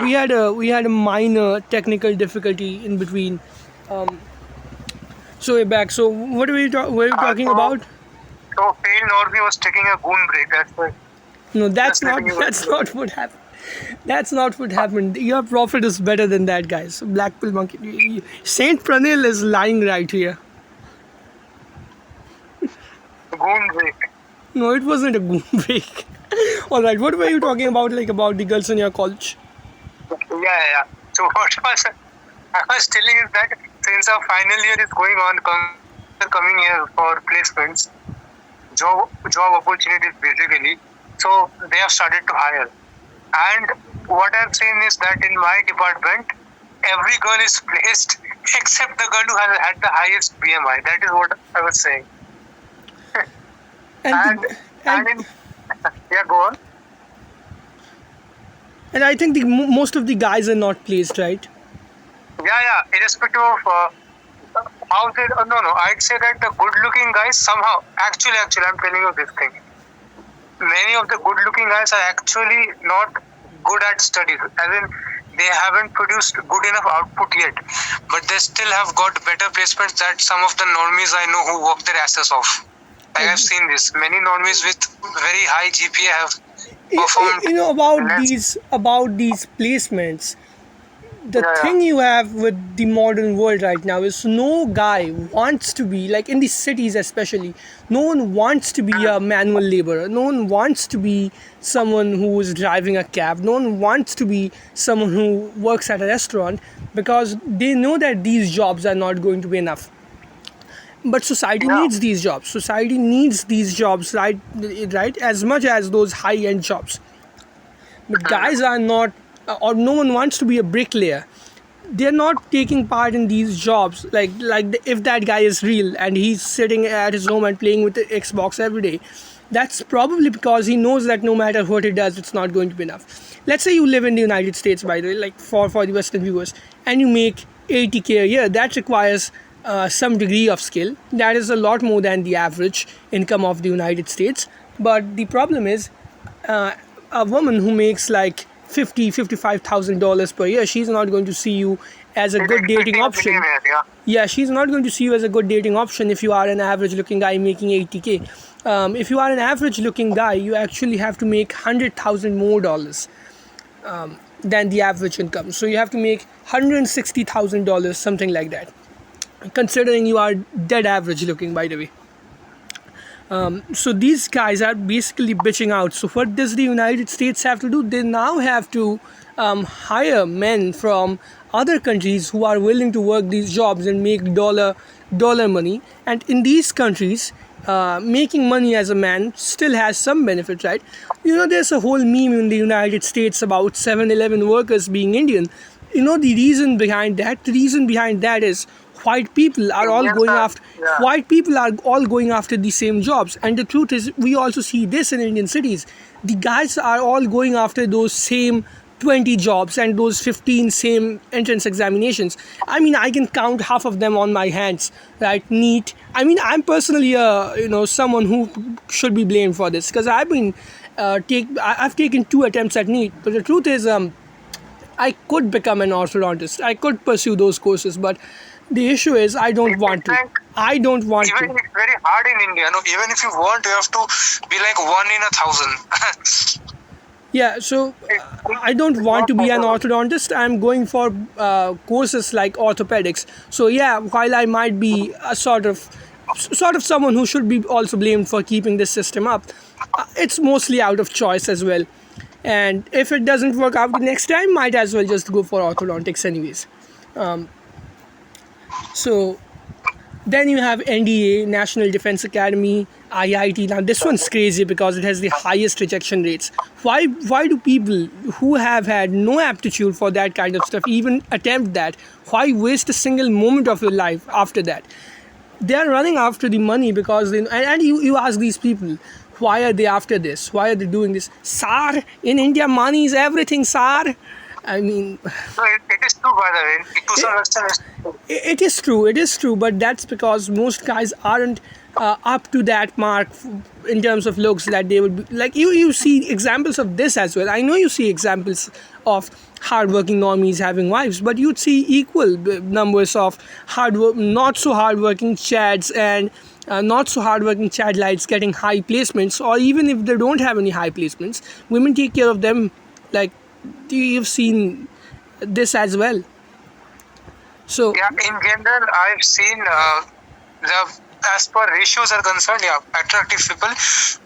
we had a minor technical difficulty in between. Um, so we're back. So what were you talking about? So Phil Norby was taking a goon break. That's why. No, that's Just not letting you that's know. not what happened. That's not what happened. Your prophet is better than that, guys. Black pill monkey. Saint Pranil is lying right here. Goon break. No, it wasn't a goon break. All right, what were you talking about? Like about the girls in your college? Yeah. So what was I was telling is that since our final year is going on, coming here for placements, job opportunities basically. So they have started to hire. And what I've seen is that in my department, every girl is placed except the girl who has had the highest BMI. That is what I was saying. And And in, yeah, go on. and I think most of the guys are not placed, right? Yeah. Irrespective of how they, no, I'd say that the good-looking guys somehow, actually, I'm telling you this thing. Many of the good-looking guys are actually not good at studies. As in, they haven't produced good enough output yet, but they still have got better placements than some of the normies I know who work their asses off. I have seen this. Many normies with very high GPA have performed. You know about less. these placements. The Yeah. thing you have with the modern world right now is no guy wants to be, like in the cities especially, no one wants to be a manual laborer, no one wants to be someone who is driving a cab, no one wants to be someone who works at a restaurant, because they know that these jobs are not going to be enough. But society Yeah. needs these jobs. Society needs these jobs, right, as much as those high-end jobs. But guys are not, or no one wants to be a bricklayer. They're not taking part in these jobs. If that guy is real and he's sitting at his home and playing with the Xbox every day, that's probably because he knows that no matter what he does, it's not going to be enough. Let's say you live in the United States, by the way, like for the Western viewers, and you make 80K a year. That requires some degree of skill. That is a lot more than the average income of the United States. But the problem is, a woman who makes like $55,000 per year, she's not going to see you as a good dating option. Yeah, she's not going to see you as a good dating option if you are an average looking guy making 80K. If you are an average looking guy, you actually have to make 100,000 more dollars than the average income. So you have to make $160,000, something like that, considering you are dead average looking, by the way. So these guys are basically bitching out. So what does the United States have to do? They now have to hire men from other countries who are willing to work these jobs and make dollar money. And in these countries, making money as a man still has some benefit, right? You know, there's a whole meme in the United States about 7-Eleven workers being Indian. You know the reason behind that? The reason behind that is white people are all going after the same jobs. And the truth is, we also see this in Indian cities. The guys are all going after those same 20 jobs and those 15 same entrance examinations. I mean, I can count half of them on my hands, right? NEET. I mean, I'm personally someone who should be blamed for this, because I've taken 2 attempts at NEET. But the truth is, I could become an orthodontist. I could pursue those courses, but the issue is I don't want to. I don't want Even to. it's very hard in India. No, even if you want, you have to be like 1 in 1,000. Yeah, so I don't want to be an orthodontist. I'm going for courses like orthopedics. So yeah, while I might be a sort of someone who should be also blamed for keeping this system up, it's mostly out of choice as well. And if it doesn't work out the next time, might as well just go for orthodontics anyways. So then you have NDA, National Defense Academy, IIT. Now this one's crazy because it has the highest rejection rates. Why do people who have had no aptitude for that kind of stuff even attempt that? Why waste a single moment of your life after that? They are running after the money because you ask these people, why are they after this? Why are they doing this? Sir, in India, money is everything, sir. I mean, So it is true, by the way. To some extent, it is true, but that's because most guys aren't up to that mark in terms of looks that they would be. Like you see examples of this as well. I know you see examples of hardworking normies having wives, but you'd see equal numbers of not so hardworking chads and not so hardworking chad lights getting high placements, or even if they don't have any high placements, women take care of them. Like, you've seen this as well. So Yeah, in general, I've seen the as per ratios are concerned, yeah, attractive people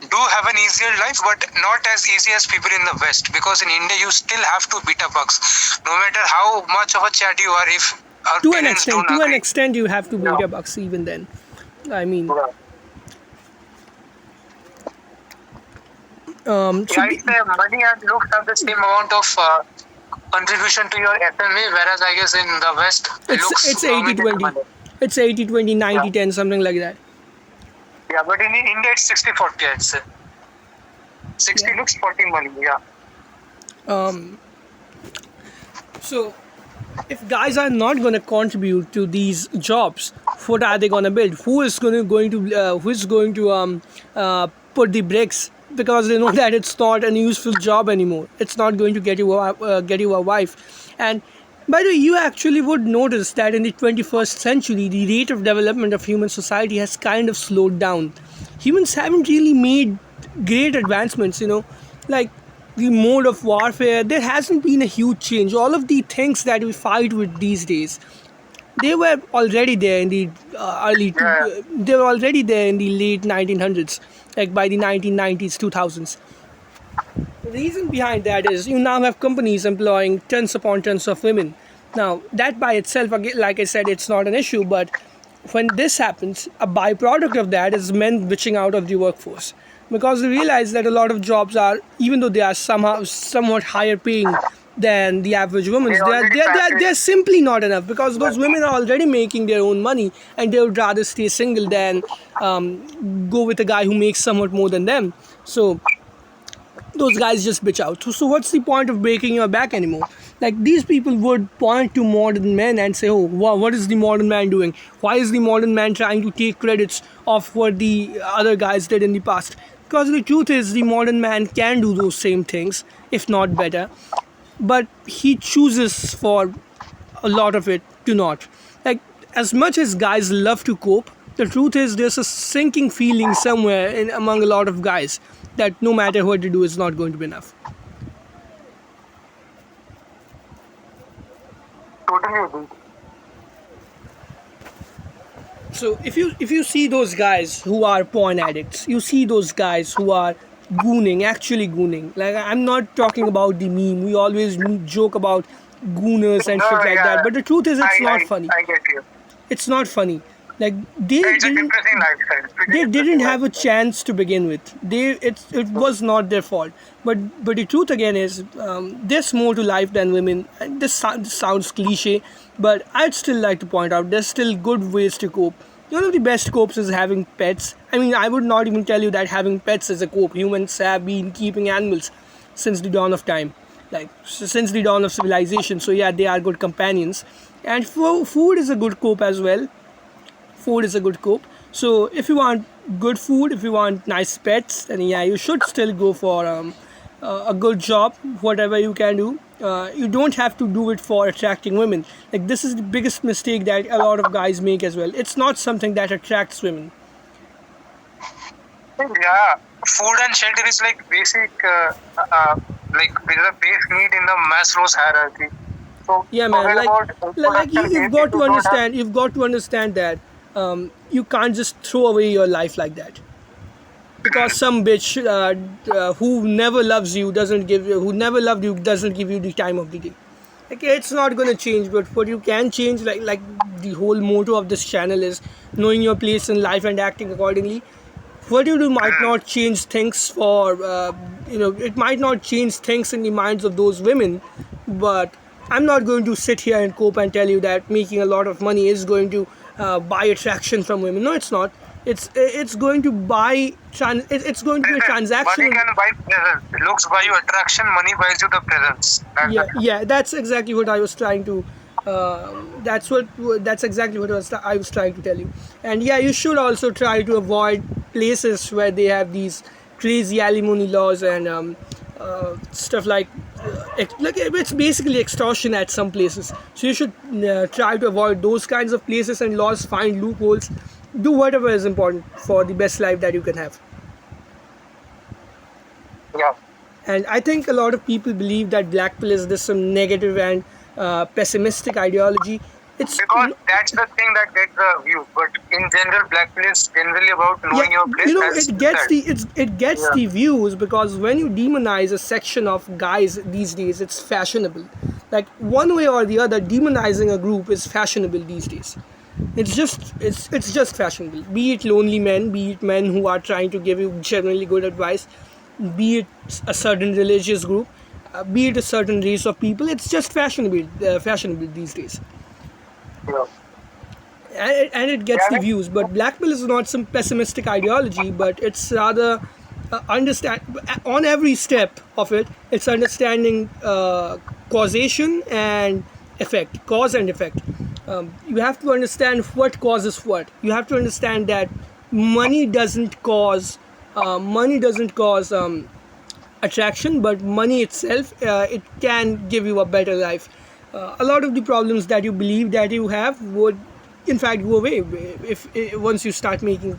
do have an easier life, but not as easy as people in the West. Because in India, you still have to beat a bucks, no matter how much of a chat you are. If our to an parents extent, don't to an agree, extent, you have to beat yeah. your bucks even then. I mean, so Yeah, it's money and looks have the same amount of contribution to your FMA, whereas I guess in the West, looks it's 80 dominated 20. money. It's 80 20, 90 Yeah. 10, something like that. Yeah, but in India, it's 60-40, I'd say. 60 Yeah. looks, 40 money, yeah. So, if guys are not going to contribute to these jobs, what are they going to build? Who is going to put the bricks? Because they know that it's not a useful job anymore. It's not going to get you a wife. And by the way, you actually would notice that in the 21st century, the rate of development of human society has kind of slowed down. Humans haven't really made great advancements, like the mode of warfare. There hasn't been a huge change. All of the things that we fight with these days, they were already there in the Yeah. they were already there in the late 1900s, like by the 1990s, 2000s. The reason behind that is you now have companies employing tons upon tons of women. Now, that by itself, again, like I said, it's not an issue, but when this happens, a byproduct of that is men switching out of the workforce, because they realize that a lot of jobs are, even though they are somewhat higher paying than the average woman, they're simply not enough, because those women are already making their own money and they would rather stay single than go with a guy who makes somewhat more than them. So those guys just bitch out. So what's the point of breaking your back anymore? Like, these people would point to modern men and say, oh, wow, what is the modern man doing? Why is the modern man trying to take credits of what the other guys did in the past? Because the truth is, the modern man can do those same things, if not better, but he chooses for a lot of it to not. Like, as much as guys love to cope, the truth is there's a sinking feeling somewhere among a lot of guys that no matter what they do, it's not going to be enough. Totally agree. So if you see those guys who are porn addicts, you see those guys who are gooning, actually gooning. Like, I'm not talking about the meme. We always joke about gooners and No, shit like yeah. that. But the truth is, it's not funny. I get you. It's not funny. Like, they It's a didn't depressing lifestyle. Pretty they depressing didn't have a lifestyle. chance to begin with. It was not their fault. But the truth again is, there's more to life than women. And this sounds cliche, but I'd still like to point out there's still good ways to cope. One of the best copes is having pets. I mean, I would not even tell you that having pets is a cope. Humans have been keeping animals since the dawn of time, like since the dawn of civilization. So yeah, they are good companions. And food is a good cope as well. Food is a good cope. So if you want good food, if you want nice pets, then yeah, you should still go for a good job, whatever you can do. You don't have to do it for attracting women. Like, this is the biggest mistake that a lot of guys make as well. It's not something that attracts women. Yeah, food and shelter is like basic, like there is a base need in the Maslow's hierarchy. So Yeah, man. forget Like production you've if got you to don't have- understand. You've got to understand that you can't just throw away your life like that. Because some bitch who never loves you who never loved you doesn't give you the time of the day. Like, it's not gonna change, but what you can change, like the whole motto of this channel is knowing your place in life and acting accordingly. What you do might not change things for it might not change things in the minds of those women, but I'm not going to sit here and cope and tell you that making a lot of money is going to buy attraction from women. No, it's not. It's going to buy it's going to be a transaction. Money can buy presence. Looks buy you attraction. Money buys you the presence. Yeah, that's exactly what I was trying to that's exactly what I was trying to tell you. And yeah, you should also try to avoid places where they have these crazy alimony laws and stuff like like it's basically extortion at some places. So you should try to avoid those kinds of places and laws, find loopholes, do whatever is important for the best life that you can have. Yeah. And I think a lot of people believe that black pill is this some negative and pessimistic ideology. It's Because that's the thing that gets the view. But in general, black pill is generally about knowing your place. you know, as it gets said. it gets Yeah. the views because when you demonize a section of guys these days, it's fashionable. Like one way or the other, demonizing a group is fashionable these days. It's just fashionable. Be it lonely men, be it men who are trying to give you generally good advice, be it a certain religious group, be it a certain race of people. It's just fashionable these days. Yeah. And it gets the Yeah. views. But black pill is not some pessimistic ideology, but it's rather understand on every step of it. It's understanding causation and effect, cause and effect. You have to understand what causes what. You have to understand that money doesn't cause attraction, but money itself, it can give you a better life. A lot of the problems that you believe that you have would in fact go away if once you start making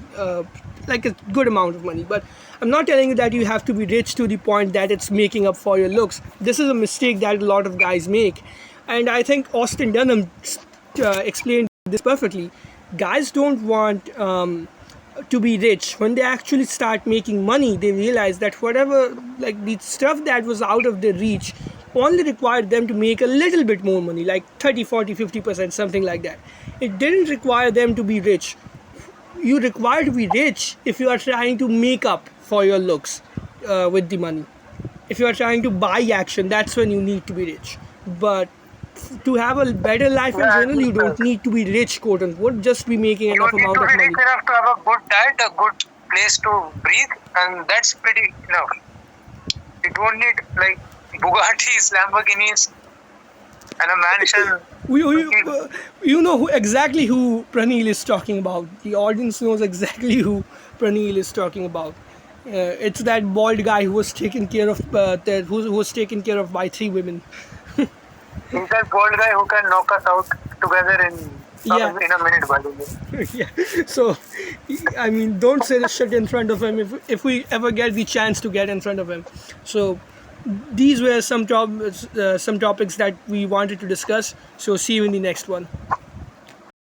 like a good amount of money. But I'm not telling you that you have to be rich to the point that it's making up for your looks. This is a mistake that a lot of guys make, and I think Austin Dunham explained this perfectly. Guys don't want to be rich. When they actually start making money, they realize that whatever, like the stuff that was out of their reach, only required them to make a little bit more money, like 30, 40, 50%, something like that. It didn't require them to be rich. You require to be rich if you are trying to make up for your looks with the money. If you are trying to buy action, that's when you need to be rich. But to have a better life in Yeah, general, you don't need to be rich, quote unquote, just be making You enough need amount to of be money. rich enough to have a good diet, a good place to breathe, and that's pretty enough. You don't need like Bugattis, Lamborghinis, and a mansion. You know exactly who Pranil is talking about. The audience knows exactly who Pranil is talking about. It's that bald guy who was taken care of, who was taken care of by 3 women. He's that bald guy who can knock us out together Yeah. in a minute, by the way. Yeah. So, I mean, don't say this shit in front of him if we ever get the chance to get in front of him. So, these were some topics that we wanted to discuss. So, see you in the next one.